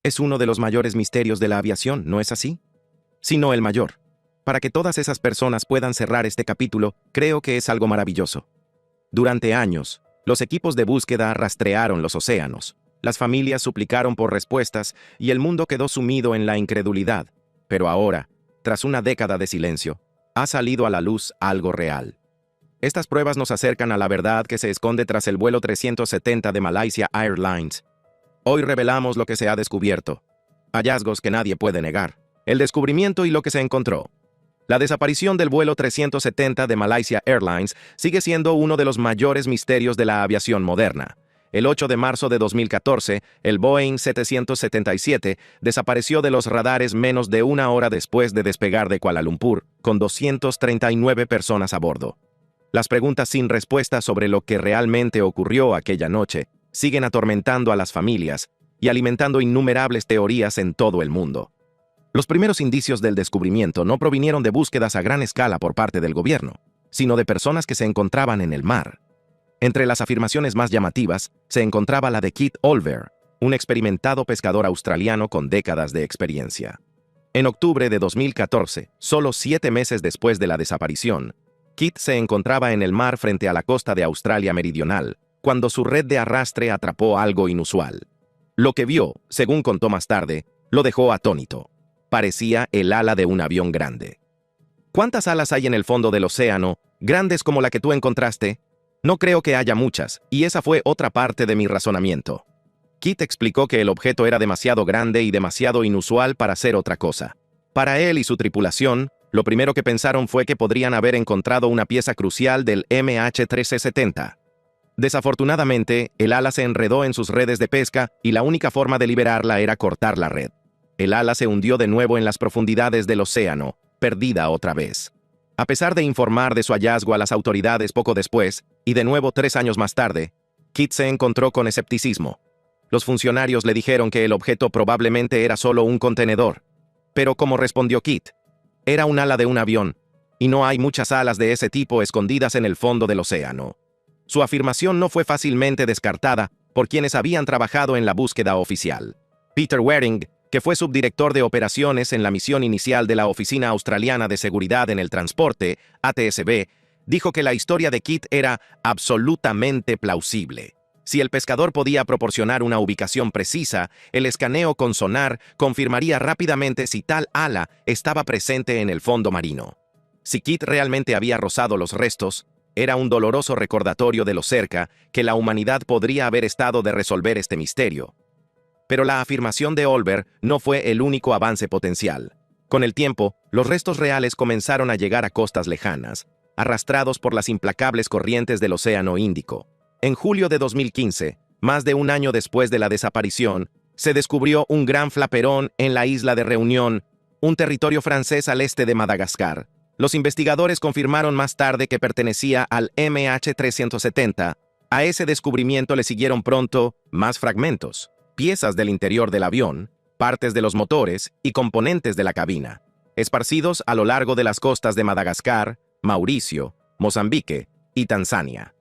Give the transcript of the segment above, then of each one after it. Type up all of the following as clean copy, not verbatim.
Es uno de los mayores misterios de la aviación, ¿no es así? Si no el mayor. Para que todas esas personas puedan cerrar este capítulo, creo que es algo maravilloso. Durante años, los equipos de búsqueda rastrearon los océanos. Las familias suplicaron por respuestas y el mundo quedó sumido en la incredulidad. Pero ahora, tras una década de silencio, ha salido a la luz algo real. Estas pruebas nos acercan a la verdad que se esconde tras el vuelo 370 de Malaysia Airlines. Hoy revelamos lo que se ha descubierto. Hallazgos que nadie puede negar. El descubrimiento y lo que se encontró. La desaparición del vuelo 370 de Malaysia Airlines sigue siendo uno de los mayores misterios de la aviación moderna. El 8 de marzo de 2014, el Boeing 777 desapareció de los radares menos de una hora después de despegar de Kuala Lumpur, con 239 personas a bordo. Las preguntas sin respuesta sobre lo que realmente ocurrió aquella noche siguen atormentando a las familias y alimentando innumerables teorías en todo el mundo. Los primeros indicios del descubrimiento no provinieron de búsquedas a gran escala por parte del gobierno, sino de personas que se encontraban en el mar. Entre las afirmaciones más llamativas se encontraba la de Keith Olver, un experimentado pescador australiano con décadas de experiencia. En octubre de 2014, solo 7 meses después de la desaparición, Keith se encontraba en el mar frente a la costa de Australia Meridional, cuando su red de arrastre atrapó algo inusual. Lo que vio, según contó más tarde, lo dejó atónito. Parecía el ala de un avión grande. ¿Cuántas alas hay en el fondo del océano, grandes como la que tú encontraste? No creo que haya muchas, y esa fue otra parte de mi razonamiento. Keith explicó que el objeto era demasiado grande y demasiado inusual para ser otra cosa. Para él y su tripulación, lo primero que pensaron fue que podrían haber encontrado una pieza crucial del MH370. Desafortunadamente, el ala se enredó en sus redes de pesca y la única forma de liberarla era cortar la red. El ala se hundió de nuevo en las profundidades del océano, perdida otra vez. A pesar de informar de su hallazgo a las autoridades poco después, y de nuevo 3 años más tarde, Keith se encontró con escepticismo. Los funcionarios le dijeron que el objeto probablemente era solo un contenedor. Pero como respondió Keith, era un ala de un avión, y no hay muchas alas de ese tipo escondidas en el fondo del océano. Su afirmación no fue fácilmente descartada por quienes habían trabajado en la búsqueda oficial. Peter Waring, que fue subdirector de operaciones en la misión inicial de la Oficina Australiana de Seguridad en el Transporte, ATSB, dijo que la historia de Keith era absolutamente plausible. Si el pescador podía proporcionar una ubicación precisa, el escaneo con sonar confirmaría rápidamente si tal ala estaba presente en el fondo marino. Si Keith realmente había rozado los restos, era un doloroso recordatorio de lo cerca que la humanidad podría haber estado de resolver este misterio. Pero la afirmación de Olver no fue el único avance potencial. Con el tiempo, los restos reales comenzaron a llegar a costas lejanas, arrastrados por las implacables corrientes del Océano Índico. En julio de 2015, más de un año después de la desaparición, se descubrió un gran flaperón en la isla de Reunión, un territorio francés al este de Madagascar. Los investigadores confirmaron más tarde que pertenecía al MH370. A ese descubrimiento le siguieron pronto más fragmentos, piezas del interior del avión, partes de los motores y componentes de la cabina, esparcidos a lo largo de las costas de Madagascar, Mauricio, Mozambique y Tanzania.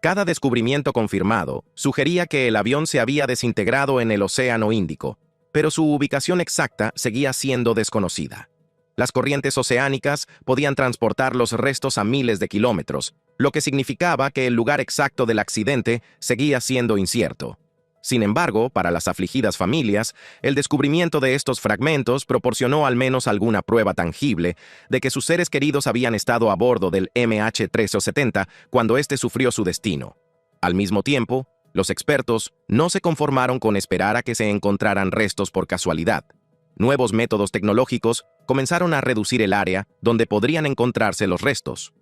Cada descubrimiento confirmado sugería que el avión se había desintegrado en el Océano Índico, pero su ubicación exacta seguía siendo desconocida. Las corrientes oceánicas podían transportar los restos a miles de kilómetros, lo que significaba que el lugar exacto del accidente seguía siendo incierto. Sin embargo, para las afligidas familias, el descubrimiento de estos fragmentos proporcionó al menos alguna prueba tangible de que sus seres queridos habían estado a bordo del MH370 cuando éste sufrió su destino. Al mismo tiempo, los expertos no se conformaron con esperar a que se encontraran restos por casualidad. Nuevos métodos tecnológicos comenzaron a reducir el área donde podrían encontrarse los restos.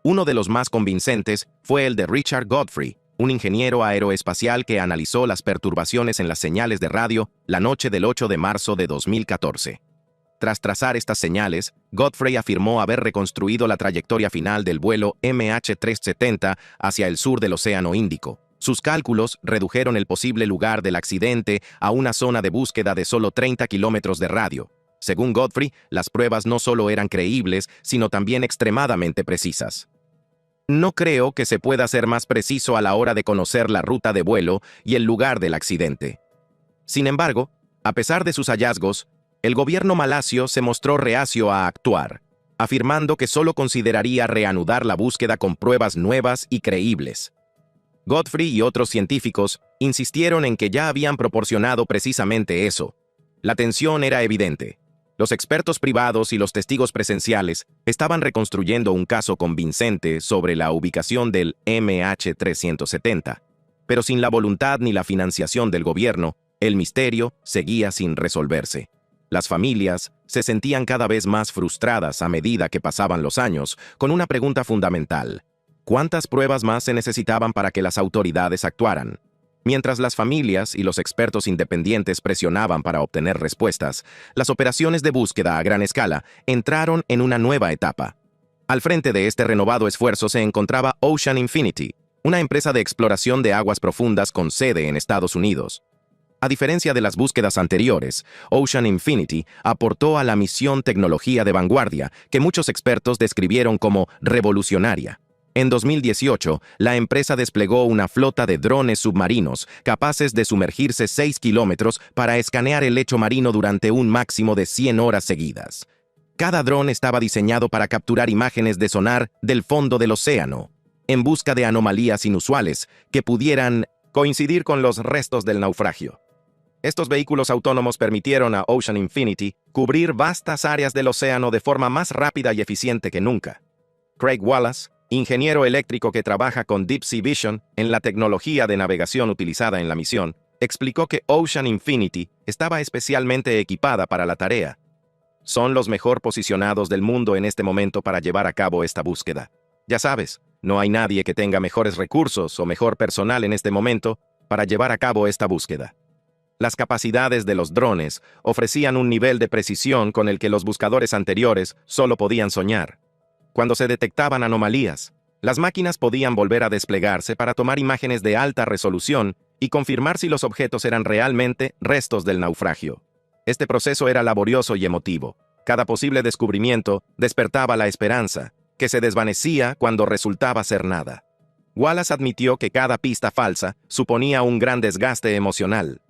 Uno de los más convincentes fue el de Richard Godfrey, un ingeniero aeroespacial que analizó las perturbaciones en las señales de radio la noche del 8 de marzo de 2014. Tras trazar estas señales, Godfrey afirmó haber reconstruido la trayectoria final del vuelo MH370 hacia el sur del Océano Índico. Sus cálculos redujeron el posible lugar del accidente a una zona de búsqueda de solo 30 kilómetros de radio. Según Godfrey, las pruebas no solo eran creíbles, sino también extremadamente precisas. No creo que se pueda ser más preciso a la hora de conocer la ruta de vuelo y el lugar del accidente. Sin embargo, A pesar de sus hallazgos, el gobierno malasio se mostró reacio a actuar, afirmando que solo consideraría reanudar la búsqueda con pruebas nuevas y creíbles. Godfrey y otros científicos insistieron en que ya habían proporcionado precisamente eso. La tensión era evidente. Los expertos privados y los testigos presenciales estaban reconstruyendo un caso convincente sobre la ubicación del MH370, pero sin la voluntad ni la financiación del gobierno, el misterio seguía sin resolverse. Las familias se sentían cada vez más frustradas a medida que pasaban los años, con una pregunta fundamental: ¿cuántas pruebas más se necesitaban para que las autoridades actuaran? Mientras las familias y los expertos independientes presionaban para obtener respuestas, las operaciones de búsqueda a gran escala entraron en una nueva etapa. Al frente de este renovado esfuerzo se encontraba Ocean Infinity, una empresa de exploración de aguas profundas con sede en Estados Unidos. A diferencia de las búsquedas anteriores, Ocean Infinity aportó a la misión tecnología de vanguardia que muchos expertos describieron como revolucionaria. En 2018, la empresa desplegó una flota de drones submarinos capaces de sumergirse 6 kilómetros para escanear el lecho marino durante un máximo de 100 horas seguidas. Cada dron estaba diseñado para capturar imágenes de sonar del fondo del océano, en busca de anomalías inusuales que pudieran coincidir con los restos del naufragio. Estos vehículos autónomos permitieron a Ocean Infinity cubrir vastas áreas del océano de forma más rápida y eficiente que nunca. Craig Wallace, ingeniero eléctrico que trabaja con Deep Sea Vision en la tecnología de navegación utilizada en la misión, explicó que Ocean Infinity estaba especialmente equipada para la tarea. Son los mejor posicionados del mundo en este momento para llevar a cabo esta búsqueda. Ya sabes, no hay nadie que tenga mejores recursos o mejor personal en este momento para llevar a cabo esta búsqueda. Las capacidades de los drones ofrecían un nivel de precisión con el que los buscadores anteriores solo podían soñar. Cuando se detectaban anomalías, las máquinas podían volver a desplegarse para tomar imágenes de alta resolución y confirmar si los objetos eran realmente restos del naufragio. Este proceso era laborioso y emotivo. Cada posible descubrimiento despertaba la esperanza, que se desvanecía cuando resultaba ser nada. Wallace admitió que cada pista falsa suponía un gran desgaste emocional.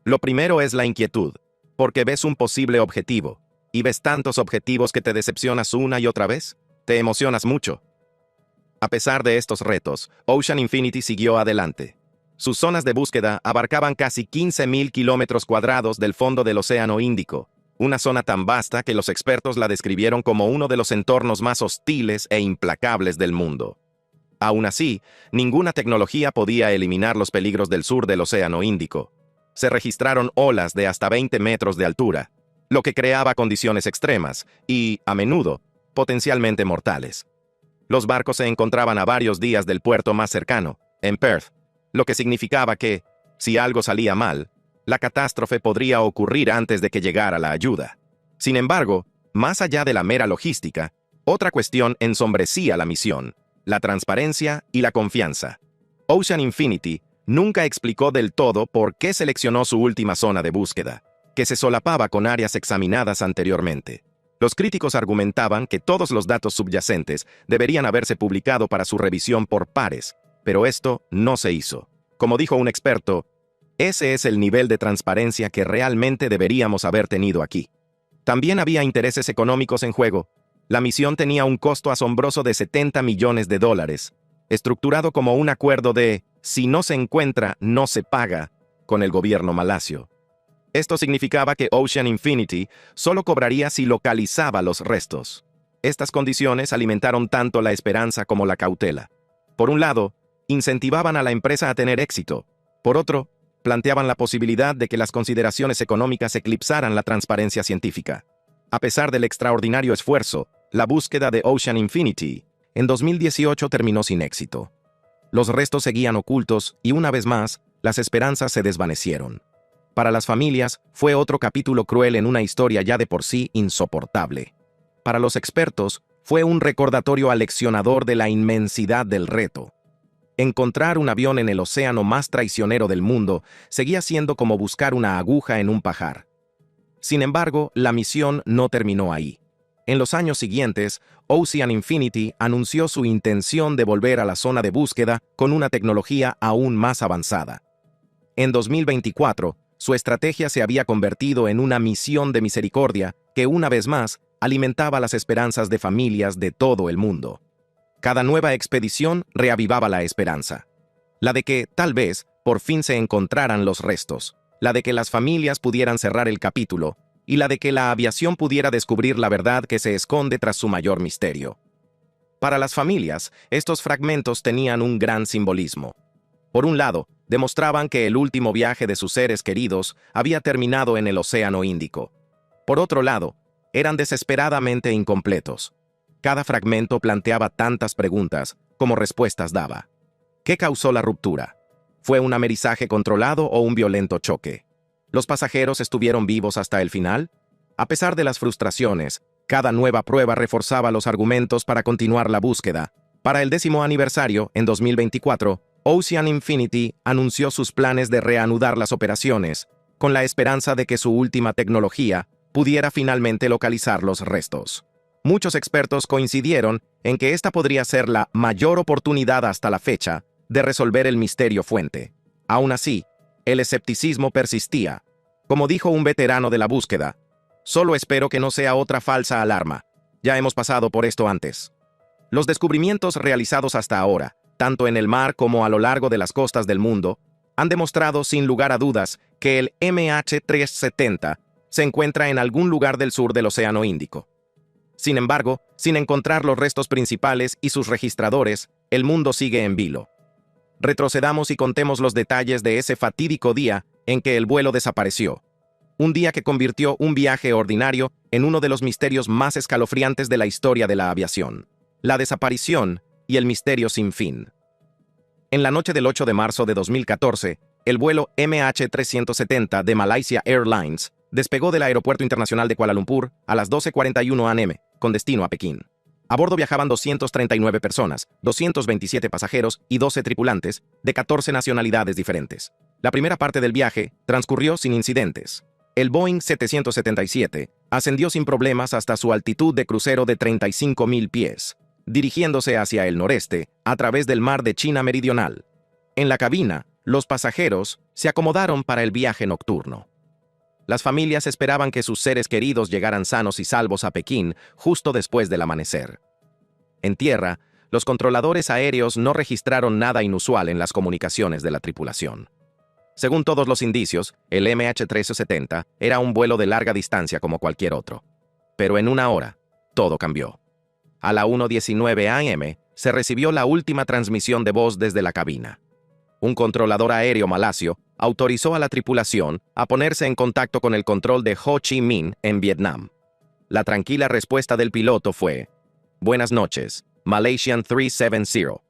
Lo primero es la inquietud, porque ves un posible objetivo, y ves tantos objetivos que te decepcionas una y otra vez. Te emocionas mucho. A pesar de estos retos, Ocean Infinity siguió adelante. Sus zonas de búsqueda abarcaban casi 15.000 kilómetros cuadrados del fondo del Océano Índico, una zona tan vasta que los expertos la describieron como uno de los entornos más hostiles e implacables del mundo. Aún así, ninguna tecnología podía eliminar los peligros del sur del Océano Índico. Se registraron olas de hasta 20 metros de altura, lo que creaba condiciones extremas y, a menudo, potencialmente mortales. Los barcos se encontraban a varios días del puerto más cercano, en Perth, lo que significaba que, si algo salía mal, la catástrofe podría ocurrir antes de que llegara la ayuda. Sin embargo, más allá de la mera logística, otra cuestión ensombrecía la misión: la transparencia y la confianza. Ocean Infinity nunca explicó del todo por qué seleccionó su última zona de búsqueda, que se solapaba con áreas examinadas anteriormente. Los críticos argumentaban que todos los datos subyacentes deberían haberse publicado para su revisión por pares, pero esto no se hizo. Como dijo un experto, ese es el nivel de transparencia que realmente deberíamos haber tenido aquí. También había intereses económicos en juego. La misión tenía un costo asombroso de $70 millones, estructurado como un acuerdo de si no se encuentra, no se paga, con el gobierno malasio. Esto significaba que Ocean Infinity solo cobraría si localizaba los restos. Estas condiciones alimentaron tanto la esperanza como la cautela. Por un lado, incentivaban a la empresa a tener éxito. Por otro, planteaban la posibilidad de que las consideraciones económicas eclipsaran la transparencia científica. A pesar del extraordinario esfuerzo, la búsqueda de Ocean Infinity en 2018 terminó sin éxito. Los restos seguían ocultos y, una vez más, las esperanzas se desvanecieron. Para las familias, fue otro capítulo cruel en una historia ya de por sí insoportable. Para los expertos, fue un recordatorio aleccionador de la inmensidad del reto. Encontrar un avión en el océano más traicionero del mundo seguía siendo como buscar una aguja en un pajar. Sin embargo, la misión no terminó ahí. En los años siguientes, Ocean Infinity anunció su intención de volver a la zona de búsqueda con una tecnología aún más avanzada. En 2024, Su estrategia se había convertido en una misión de misericordia que, una vez más, alimentaba las esperanzas de familias de todo el mundo. Cada nueva expedición reavivaba la esperanza. La de que, tal vez, por fin se encontraran los restos. La de que las familias pudieran cerrar el capítulo. Y la de que la aviación pudiera descubrir la verdad que se esconde tras su mayor misterio. Para las familias, estos fragmentos tenían un gran simbolismo. Por un lado, demostraban que el último viaje de sus seres queridos había terminado en el Océano Índico. Por otro lado, eran desesperadamente incompletos. Cada fragmento planteaba tantas preguntas como respuestas daba. ¿Qué causó la ruptura? ¿Fue un amerizaje controlado o un violento choque? ¿Los pasajeros estuvieron vivos hasta el final? A pesar de las frustraciones, cada nueva prueba reforzaba los argumentos para continuar la búsqueda. Para el 10º aniversario, en 2024, Ocean Infinity anunció sus planes de reanudar las operaciones, con la esperanza de que su última tecnología pudiera finalmente localizar los restos. Muchos expertos coincidieron en que esta podría ser la mayor oportunidad hasta la fecha de resolver el misterio fuente. Aún así, el escepticismo persistía. Como dijo un veterano de la búsqueda, «Solo espero que no sea otra falsa alarma. Ya hemos pasado por esto antes». Los descubrimientos realizados hasta ahora, tanto en el mar como a lo largo de las costas del mundo, han demostrado sin lugar a dudas que el MH370 se encuentra en algún lugar del sur del Océano Índico. Sin embargo, sin encontrar los restos principales y sus registradores, el mundo sigue en vilo. Retrocedamos y contemos los detalles de ese fatídico día en que el vuelo desapareció. Un día que convirtió un viaje ordinario en uno de los misterios más escalofriantes de la historia de la aviación. La desaparición y el misterio sin fin. En la noche del 8 de marzo de 2014, el vuelo MH370 de Malaysia Airlines despegó del Aeropuerto Internacional de Kuala Lumpur a las 12:41 am, con destino a Pekín. A bordo viajaban 239 personas, 227 pasajeros y 12 tripulantes de 14 nacionalidades diferentes. La primera parte del viaje transcurrió sin incidentes. El Boeing 777 ascendió sin problemas hasta su altitud de crucero de 35.000 pies, dirigiéndose hacia el noreste a través del mar de China Meridional. En la cabina, los pasajeros se acomodaron para el viaje nocturno. Las familias esperaban que sus seres queridos llegaran sanos y salvos a Pekín justo después del amanecer. En tierra, los controladores aéreos no registraron nada inusual en las comunicaciones de la tripulación. Según todos los indicios, el MH370 era un vuelo de larga distancia como cualquier otro. Pero en una hora, todo cambió. A la 1:19 am, se recibió la última transmisión de voz desde la cabina. Un controlador aéreo malasio autorizó a la tripulación a ponerse en contacto con el control de Ho Chi Minh en Vietnam. La tranquila respuesta del piloto fue: «Buenas noches, Malaysian 370».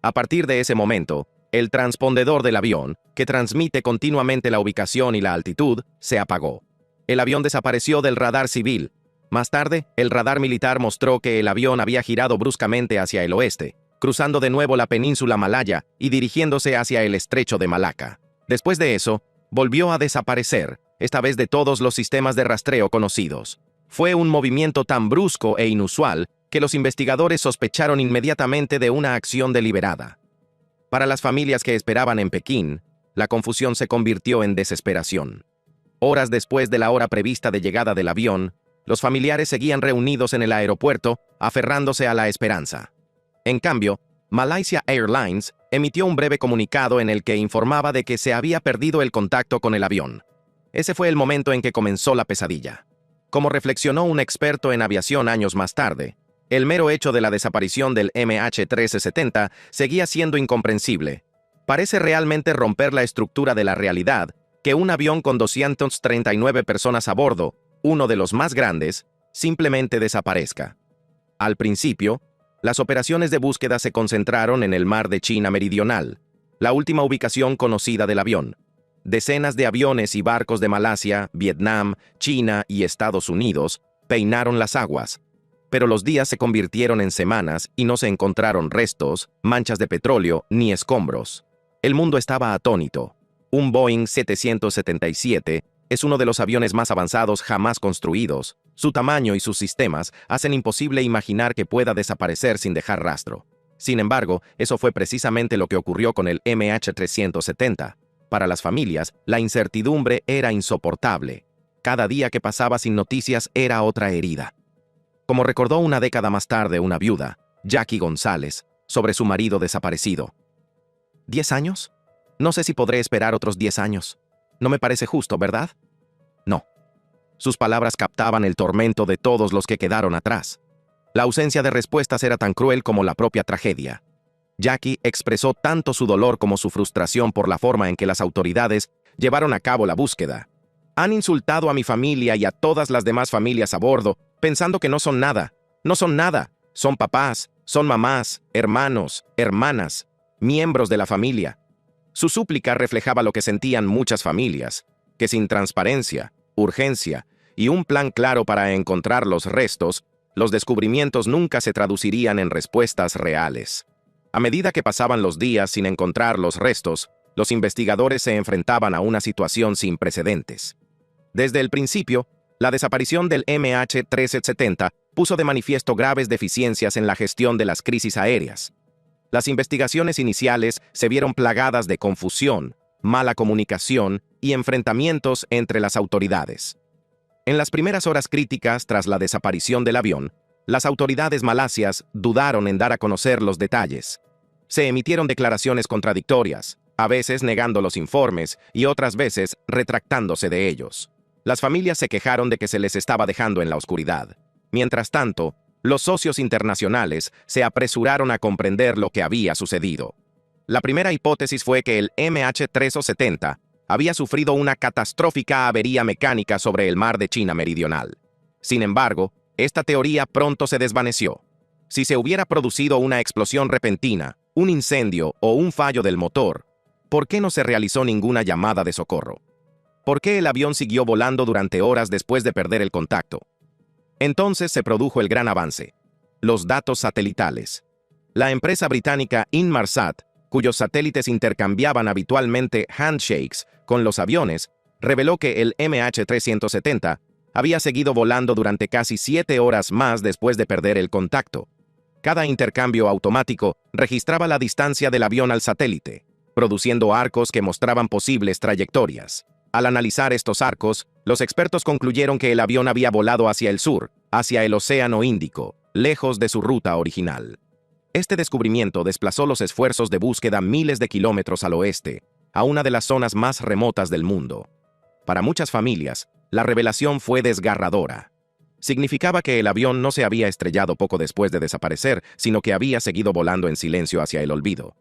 A partir de ese momento, el transpondedor del avión, que transmite continuamente la ubicación y la altitud, se apagó. El avión desapareció del radar civil. Más tarde, el radar militar mostró que el avión había girado bruscamente hacia el oeste, cruzando de nuevo la península malaya y dirigiéndose hacia el estrecho de Malaca. Después de eso, volvió a desaparecer, esta vez de todos los sistemas de rastreo conocidos. Fue un movimiento tan brusco e inusual que los investigadores sospecharon inmediatamente de una acción deliberada. Para las familias que esperaban en Pekín, la confusión se convirtió en desesperación. Horas después de la hora prevista de llegada del avión, los familiares seguían reunidos en el aeropuerto, aferrándose a la esperanza. En cambio, Malaysia Airlines emitió un breve comunicado en el que informaba de que se había perdido el contacto con el avión. Ese fue el momento en que comenzó la pesadilla. Como reflexionó un experto en aviación años más tarde, el mero hecho de la desaparición del MH370 seguía siendo incomprensible. Parece realmente romper la estructura de la realidad que un avión con 239 personas a bordo, uno de los más grandes, simplemente desaparezca. Al principio, las operaciones de búsqueda se concentraron en el mar de China Meridional, la última ubicación conocida del avión. Decenas de aviones y barcos de Malasia, Vietnam, China y Estados Unidos peinaron las aguas, pero los días se convirtieron en semanas y no se encontraron restos, manchas de petróleo ni escombros. El mundo estaba atónito. Un Boeing 777 es uno de los aviones más avanzados jamás construidos. Su tamaño y sus sistemas hacen imposible imaginar que pueda desaparecer sin dejar rastro. Sin embargo, eso fue precisamente lo que ocurrió con el MH370. Para las familias, la incertidumbre era insoportable. Cada día que pasaba sin noticias era otra herida. Como recordó una década más tarde una viuda, Jackie González, sobre su marido desaparecido. ¿10 años? No sé si podré esperar otros 10 años. No me parece justo, ¿verdad? No. Sus palabras captaban el tormento de todos los que quedaron atrás. La ausencia de respuestas era tan cruel como la propia tragedia. Jackie expresó tanto su dolor como su frustración por la forma en que las autoridades llevaron a cabo la búsqueda. Han insultado a mi familia y a todas las demás familias a bordo, pensando que no son nada. No son nada. Son papás, son mamás, hermanos, hermanas, miembros de la familia. Su súplica reflejaba lo que sentían muchas familias, que sin transparencia, urgencia y un plan claro para encontrar los restos, los descubrimientos nunca se traducirían en respuestas reales. A medida que pasaban los días sin encontrar los restos, los investigadores se enfrentaban a una situación sin precedentes. Desde el principio, la desaparición del MH370 puso de manifiesto graves deficiencias en la gestión de las crisis aéreas. Las investigaciones iniciales se vieron plagadas de confusión, mala comunicación y enfrentamientos entre las autoridades. En las primeras horas críticas tras la desaparición del avión, las autoridades malasias dudaron en dar a conocer los detalles. Se emitieron declaraciones contradictorias, a veces negando los informes y otras veces retractándose de ellos. Las familias se quejaron de que se les estaba dejando en la oscuridad. Mientras tanto, los socios internacionales se apresuraron a comprender lo que había sucedido. La primera hipótesis fue que el MH370 había sufrido una catastrófica avería mecánica sobre el mar de China Meridional. Sin embargo, esta teoría pronto se desvaneció. Si se hubiera producido una explosión repentina, un incendio o un fallo del motor, ¿por qué no se realizó ninguna llamada de socorro? ¿Por qué el avión siguió volando durante horas después de perder el contacto? Entonces se produjo el gran avance: los datos satelitales. La empresa británica Inmarsat, cuyos satélites intercambiaban habitualmente handshakes con los aviones, reveló que el MH370 había seguido volando durante casi 7 horas más después de perder el contacto. Cada intercambio automático registraba la distancia del avión al satélite, produciendo arcos que mostraban posibles trayectorias. Al analizar estos arcos, los expertos concluyeron que el avión había volado hacia el sur, hacia el Océano Índico, lejos de su ruta original. Este descubrimiento desplazó los esfuerzos de búsqueda miles de kilómetros al oeste, a una de las zonas más remotas del mundo. Para muchas familias, la revelación fue desgarradora. Significaba que el avión no se había estrellado poco después de desaparecer, sino que había seguido volando en silencio hacia el olvido.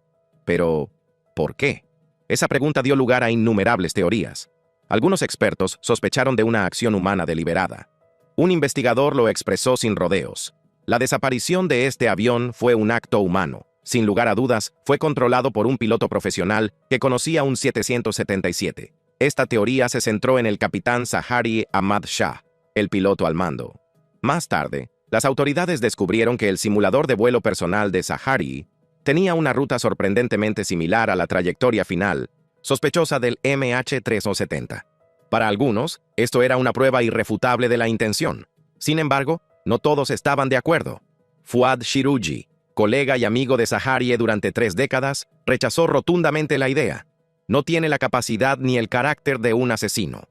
Pero, ¿por qué? Esa pregunta dio lugar a innumerables teorías. Algunos expertos sospecharon de una acción humana deliberada. Un investigador lo expresó sin rodeos. La desaparición de este avión fue un acto humano. Sin lugar a dudas, fue controlado por un piloto profesional que conocía un 777. Esta teoría se centró en el capitán Zaharie Ahmad Shah, el piloto al mando. Más tarde, las autoridades descubrieron que el simulador de vuelo personal de Zaharie tenía una ruta sorprendentemente similar a la trayectoria final, sospechosa del MH370. Para algunos, esto era una prueba irrefutable de la intención. Sin embargo, no todos estaban de acuerdo. Fuad Shiruji, colega y amigo de Zaharie durante 3 décadas, rechazó rotundamente la idea. No tiene la capacidad ni el carácter de un asesino.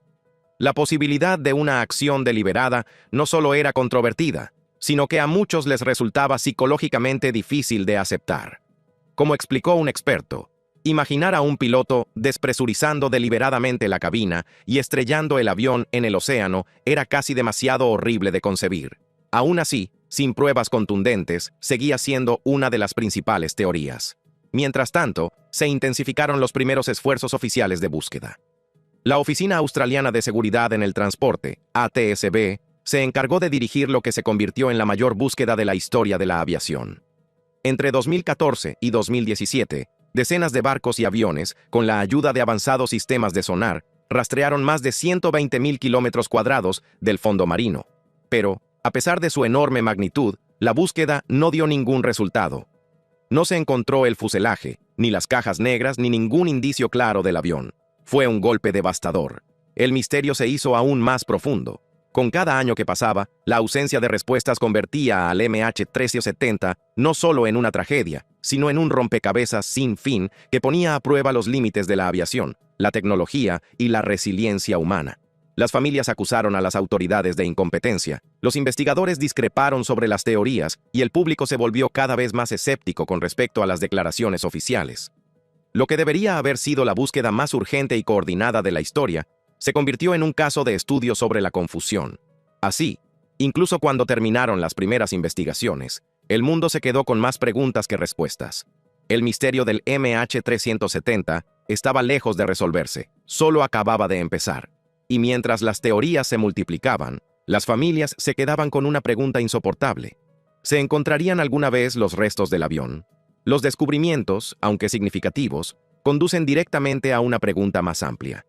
La posibilidad de una acción deliberada no solo era controvertida, sino que a muchos les resultaba psicológicamente difícil de aceptar. Como explicó un experto, imaginar a un piloto despresurizando deliberadamente la cabina y estrellando el avión en el océano era casi demasiado horrible de concebir. Aún así, sin pruebas contundentes, seguía siendo una de las principales teorías. Mientras tanto, se intensificaron los primeros esfuerzos oficiales de búsqueda. La Oficina Australiana de Seguridad en el Transporte, ATSB, se encargó de dirigir lo que se convirtió en la mayor búsqueda de la historia de la aviación. Entre 2014 y 2017, decenas de barcos y aviones, con la ayuda de avanzados sistemas de sonar, rastrearon más de 120.000 kilómetros cuadrados del fondo marino. Pero, a pesar de su enorme magnitud, la búsqueda no dio ningún resultado. No se encontró el fuselaje, ni las cajas negras, ni ningún indicio claro del avión. Fue un golpe devastador. El misterio se hizo aún más profundo. Con cada año que pasaba, la ausencia de respuestas convertía al MH370 no solo en una tragedia, sino en un rompecabezas sin fin que ponía a prueba los límites de la aviación, la tecnología y la resiliencia humana. Las familias acusaron a las autoridades de incompetencia, los investigadores discreparon sobre las teorías y el público se volvió cada vez más escéptico con respecto a las declaraciones oficiales. Lo que debería haber sido la búsqueda más urgente y coordinada de la historia, se convirtió en un caso de estudio sobre la confusión. Así, incluso cuando terminaron las primeras investigaciones, el mundo se quedó con más preguntas que respuestas. El misterio del MH370 estaba lejos de resolverse, solo acababa de empezar. Y mientras las teorías se multiplicaban, las familias se quedaban con una pregunta insoportable. ¿Se encontrarían alguna vez los restos del avión? Los descubrimientos, aunque significativos, conducen directamente a una pregunta más amplia.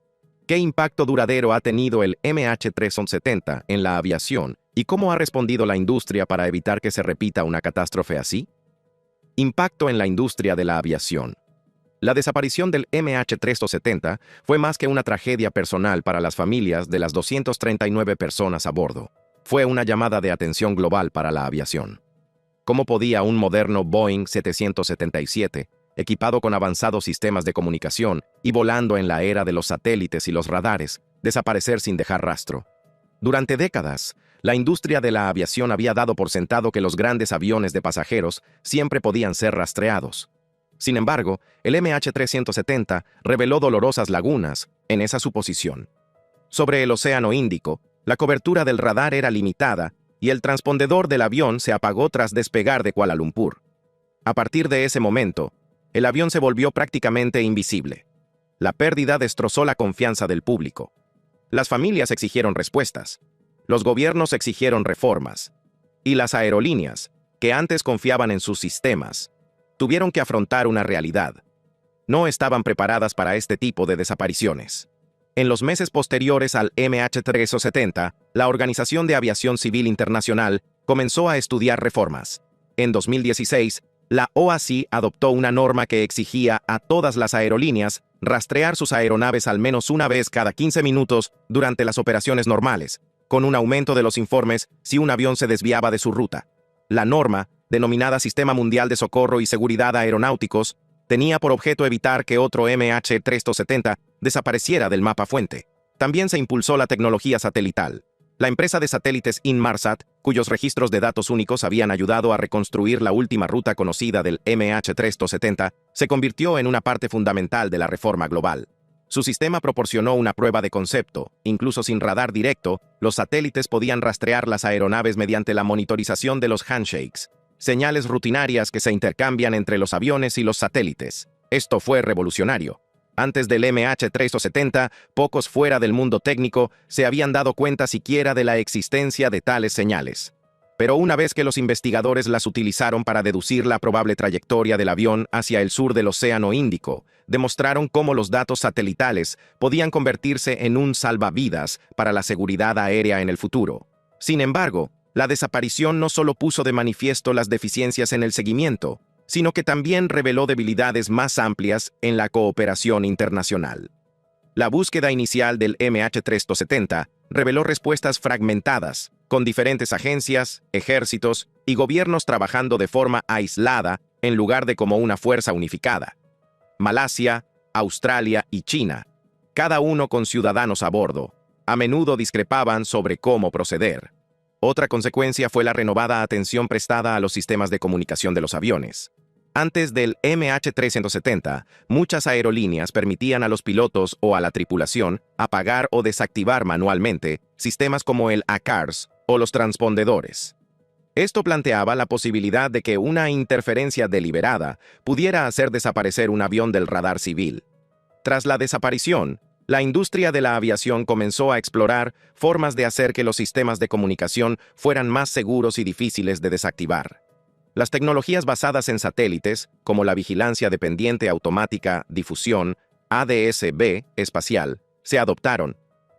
¿Qué impacto duradero ha tenido el MH370 en la aviación y cómo ha respondido la industria para evitar que se repita una catástrofe así? Impacto en la industria de la aviación. La desaparición del MH370 fue más que una tragedia personal para las familias de las 239 personas a bordo. Fue una llamada de atención global para la aviación. ¿Cómo podía un moderno Boeing 777, equipado con avanzados sistemas de comunicación y volando en la era de los satélites y los radares, desaparecer sin dejar rastro? Durante décadas, la industria de la aviación había dado por sentado que los grandes aviones de pasajeros siempre podían ser rastreados. Sin embargo, el MH370 reveló dolorosas lagunas en esa suposición. Sobre el Océano Índico, la cobertura del radar era limitada y el transpondedor del avión se apagó tras despegar de Kuala Lumpur. A partir de ese momento, el avión se volvió prácticamente invisible. La pérdida destrozó la confianza del público. Las familias exigieron respuestas. Los gobiernos exigieron reformas. Y las aerolíneas, que antes confiaban en sus sistemas, tuvieron que afrontar una realidad. No estaban preparadas para este tipo de desapariciones. En los meses posteriores al MH370, la Organización de Aviación Civil Internacional comenzó a estudiar reformas. En 2016, la OACI adoptó una norma que exigía a todas las aerolíneas rastrear sus aeronaves al menos una vez cada 15 minutos durante las operaciones normales, con un aumento de los informes si un avión se desviaba de su ruta. La norma, denominada Sistema Mundial de Socorro y Seguridad Aeronáuticos, tenía por objeto evitar que otro MH370 desapareciera del mapa fuente. También se impulsó la tecnología satelital. La empresa de satélites Inmarsat, cuyos registros de datos únicos habían ayudado a reconstruir la última ruta conocida del MH370, se convirtió en una parte fundamental de la reforma global. Su sistema proporcionó una prueba de concepto. Incluso sin radar directo, los satélites podían rastrear las aeronaves mediante la monitorización de los handshakes, señales rutinarias que se intercambian entre los aviones y los satélites. Esto fue revolucionario. Antes del MH370, pocos fuera del mundo técnico se habían dado cuenta siquiera de la existencia de tales señales. Pero una vez que los investigadores las utilizaron para deducir la probable trayectoria del avión hacia el sur del Océano Índico, demostraron cómo los datos satelitales podían convertirse en un salvavidas para la seguridad aérea en el futuro. Sin embargo, la desaparición no solo puso de manifiesto las deficiencias en el seguimiento, sino que también reveló debilidades más amplias en la cooperación internacional. La búsqueda inicial del MH370 reveló respuestas fragmentadas, con diferentes agencias, ejércitos y gobiernos trabajando de forma aislada en lugar de como una fuerza unificada. Malasia, Australia y China, cada uno con ciudadanos a bordo, a menudo discrepaban sobre cómo proceder. Otra consecuencia fue la renovada atención prestada a los sistemas de comunicación de los aviones. Antes del MH370, muchas aerolíneas permitían a los pilotos o a la tripulación apagar o desactivar manualmente sistemas como el ACARS o los transpondedores. Esto planteaba la posibilidad de que una interferencia deliberada pudiera hacer desaparecer un avión del radar civil. Tras la desaparición, la industria de la aviación comenzó a explorar formas de hacer que los sistemas de comunicación fueran más seguros y difíciles de desactivar. Las tecnologías basadas en satélites, como la vigilancia dependiente automática difusión, ADS-B espacial, se adoptaron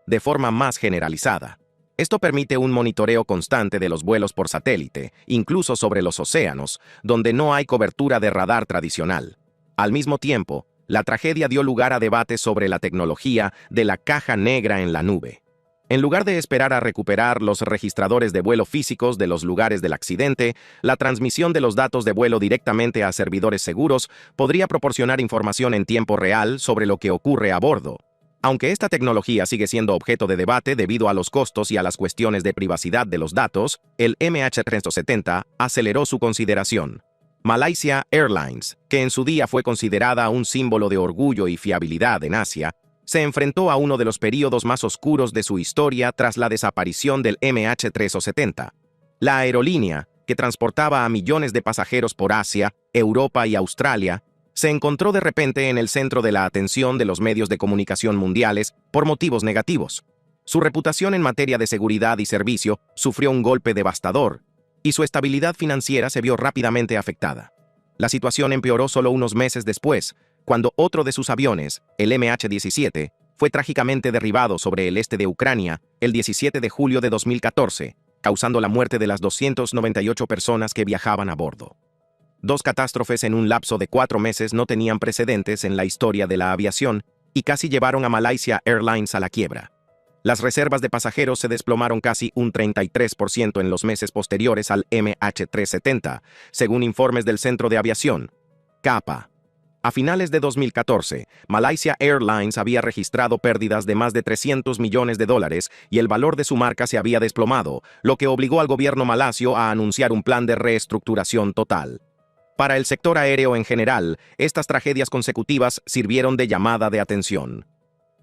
de forma más generalizada. Esto permite un monitoreo constante de los vuelos por satélite, incluso sobre los océanos, donde no hay cobertura de radar tradicional. Al mismo tiempo, la tragedia dio lugar a debates sobre la tecnología de la caja negra en la nube. En lugar de esperar a recuperar los registradores de vuelo físicos de los lugares del accidente, la transmisión de los datos de vuelo directamente a servidores seguros podría proporcionar información en tiempo real sobre lo que ocurre a bordo. Aunque esta tecnología sigue siendo objeto de debate debido a los costos y a las cuestiones de privacidad de los datos, el MH370 aceleró su consideración. Malaysia Airlines, que en su día fue considerada un símbolo de orgullo y fiabilidad en Asia, se enfrentó a uno de los períodos más oscuros de su historia tras la desaparición del MH370. La aerolínea, que transportaba a millones de pasajeros por Asia, Europa y Australia, se encontró de repente en el centro de la atención de los medios de comunicación mundiales por motivos negativos. Su reputación en materia de seguridad y servicio sufrió un golpe devastador, y su estabilidad financiera se vio rápidamente afectada. La situación empeoró solo unos meses después, cuando otro de sus aviones, el MH17, fue trágicamente derribado sobre el este de Ucrania el 17 de julio de 2014, causando la muerte de las 298 personas que viajaban a bordo. Dos catástrofes en un lapso de 4 meses no tenían precedentes en la historia de la aviación y casi llevaron a Malaysia Airlines a la quiebra. Las reservas de pasajeros se desplomaron casi un 33% en los meses posteriores al MH370, según informes del Centro de Aviación, CAPA. A finales de 2014, Malaysia Airlines había registrado pérdidas de más de $300 millones y el valor de su marca se había desplomado, lo que obligó al gobierno malasio a anunciar un plan de reestructuración total. Para el sector aéreo en general, estas tragedias consecutivas sirvieron de llamada de atención.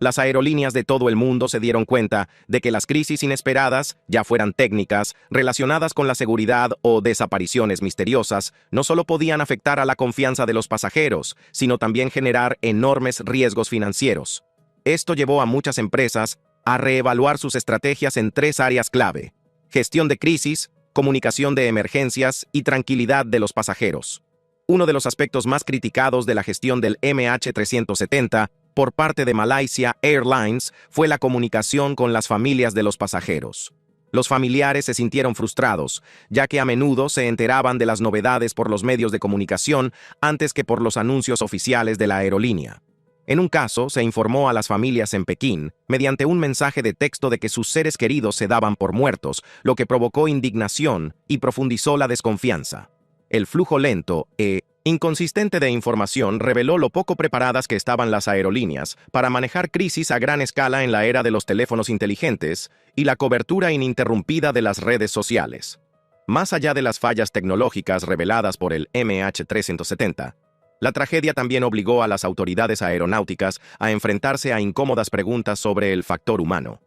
Las aerolíneas de todo el mundo se dieron cuenta de que las crisis inesperadas, ya fueran técnicas, relacionadas con la seguridad o desapariciones misteriosas, no solo podían afectar a la confianza de los pasajeros, sino también generar enormes riesgos financieros. Esto llevó a muchas empresas a reevaluar sus estrategias en 3 áreas clave: gestión de crisis, comunicación de emergencias y tranquilidad de los pasajeros. Uno de los aspectos más criticados de la gestión del MH370 por parte de Malaysia Airlines fue la comunicación con las familias de los pasajeros. Los familiares se sintieron frustrados, ya que a menudo se enteraban de las novedades por los medios de comunicación antes que por los anuncios oficiales de la aerolínea. En un caso, se informó a las familias en Pekín, mediante un mensaje de texto, de que sus seres queridos se daban por muertos, lo que provocó indignación y profundizó la desconfianza. El flujo lento e inconsistente de información reveló lo poco preparadas que estaban las aerolíneas para manejar crisis a gran escala en la era de los teléfonos inteligentes y la cobertura ininterrumpida de las redes sociales. Más allá de las fallas tecnológicas reveladas por el MH370, la tragedia también obligó a las autoridades aeronáuticas a enfrentarse a incómodas preguntas sobre el factor humano.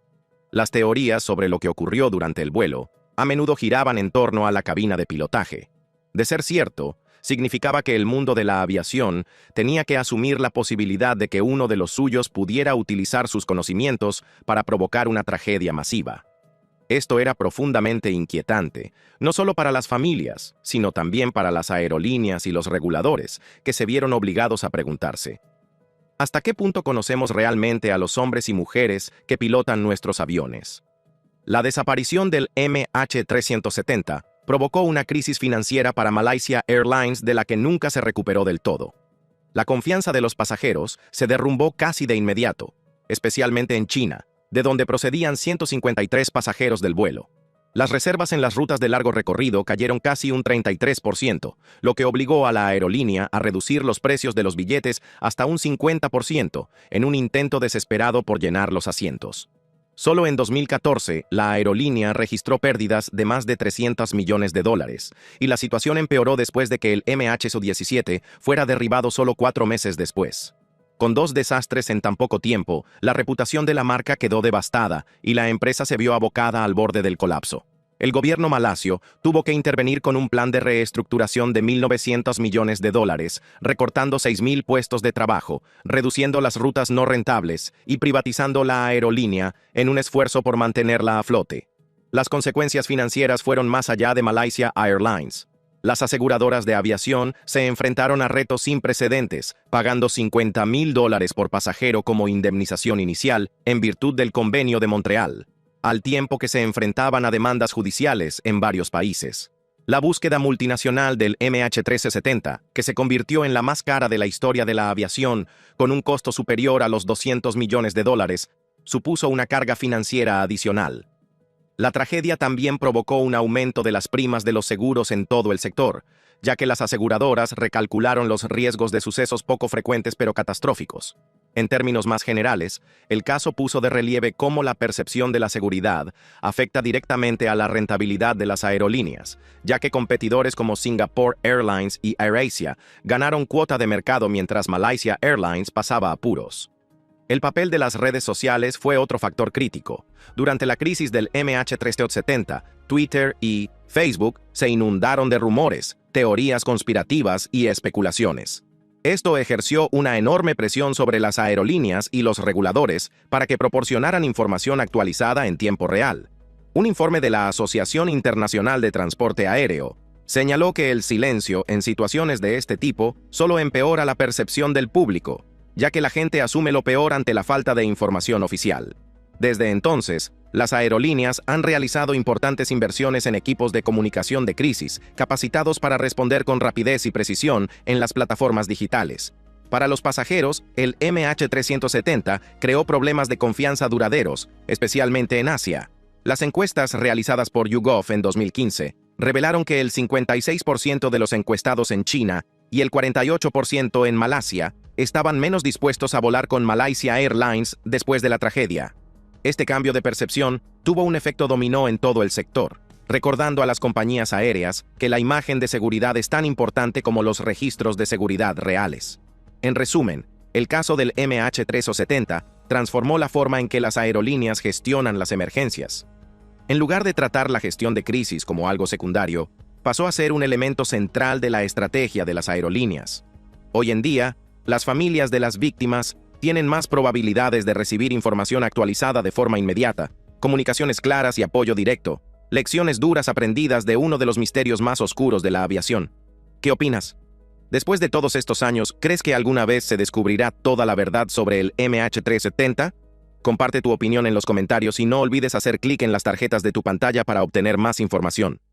Las teorías sobre lo que ocurrió durante el vuelo a menudo giraban en torno a la cabina de pilotaje. De ser cierto, significaba que el mundo de la aviación tenía que asumir la posibilidad de que uno de los suyos pudiera utilizar sus conocimientos para provocar una tragedia masiva. Esto era profundamente inquietante, no solo para las familias, sino también para las aerolíneas y los reguladores, que se vieron obligados a preguntarse: ¿hasta qué punto conocemos realmente a los hombres y mujeres que pilotan nuestros aviones? La desaparición del MH370 provocó una crisis financiera para Malaysia Airlines de la que nunca se recuperó del todo. La confianza de los pasajeros se derrumbó casi de inmediato, especialmente en China, de donde procedían 153 pasajeros del vuelo. Las reservas en las rutas de largo recorrido cayeron casi un 33%, lo que obligó a la aerolínea a reducir los precios de los billetes hasta un 50% en un intento desesperado por llenar los asientos. Solo en 2014, la aerolínea registró pérdidas de más de $300 millones, y la situación empeoró después de que el MH17 fuera derribado solo 4 meses después. Con 2 desastres en tan poco tiempo, la reputación de la marca quedó devastada y la empresa se vio abocada al borde del colapso. El gobierno malasio tuvo que intervenir con un plan de reestructuración de $1.900 millones, recortando 6.000 puestos de trabajo, reduciendo las rutas no rentables y privatizando la aerolínea en un esfuerzo por mantenerla a flote. Las consecuencias financieras fueron más allá de Malaysia Airlines. Las aseguradoras de aviación se enfrentaron a retos sin precedentes, pagando $50.000 por pasajero como indemnización inicial en virtud del Convenio de Montreal, al tiempo que se enfrentaban a demandas judiciales en varios países. La búsqueda multinacional del MH370, que se convirtió en la más cara de la historia de la aviación, con un costo superior a los $200 millones, supuso una carga financiera adicional. La tragedia también provocó un aumento de las primas de los seguros en todo el sector, ya que las aseguradoras recalcularon los riesgos de sucesos poco frecuentes pero catastróficos. En términos más generales, el caso puso de relieve cómo la percepción de la seguridad afecta directamente a la rentabilidad de las aerolíneas, ya que competidores como Singapore Airlines y AirAsia ganaron cuota de mercado mientras Malaysia Airlines pasaba apuros. El papel de las redes sociales fue otro factor crítico. Durante la crisis del MH370, Twitter y Facebook se inundaron de rumores, teorías conspirativas y especulaciones. Esto ejerció una enorme presión sobre las aerolíneas y los reguladores para que proporcionaran información actualizada en tiempo real. Un informe de la Asociación Internacional de Transporte Aéreo señaló que el silencio en situaciones de este tipo solo empeora la percepción del público, ya que la gente asume lo peor ante la falta de información oficial. Desde entonces, las aerolíneas han realizado importantes inversiones en equipos de comunicación de crisis, capacitados para responder con rapidez y precisión en las plataformas digitales. Para los pasajeros, el MH370 creó problemas de confianza duraderos, especialmente en Asia. Las encuestas realizadas por YouGov en 2015 revelaron que el 56% de los encuestados en China y el 48% en Malasia estaban menos dispuestos a volar con Malaysia Airlines después de la tragedia. Este cambio de percepción tuvo un efecto dominó en todo el sector, recordando a las compañías aéreas que la imagen de seguridad es tan importante como los registros de seguridad reales. En resumen, el caso del MH370 transformó la forma en que las aerolíneas gestionan las emergencias. En lugar de tratar la gestión de crisis como algo secundario, pasó a ser un elemento central de la estrategia de las aerolíneas. Hoy en día, las familias de las víctimas tienen más probabilidades de recibir información actualizada de forma inmediata, comunicaciones claras y apoyo directo, lecciones duras aprendidas de uno de los misterios más oscuros de la aviación. ¿Qué opinas? Después de todos estos años, ¿crees que alguna vez se descubrirá toda la verdad sobre el MH370? Comparte tu opinión en los comentarios y no olvides hacer clic en las tarjetas de tu pantalla para obtener más información.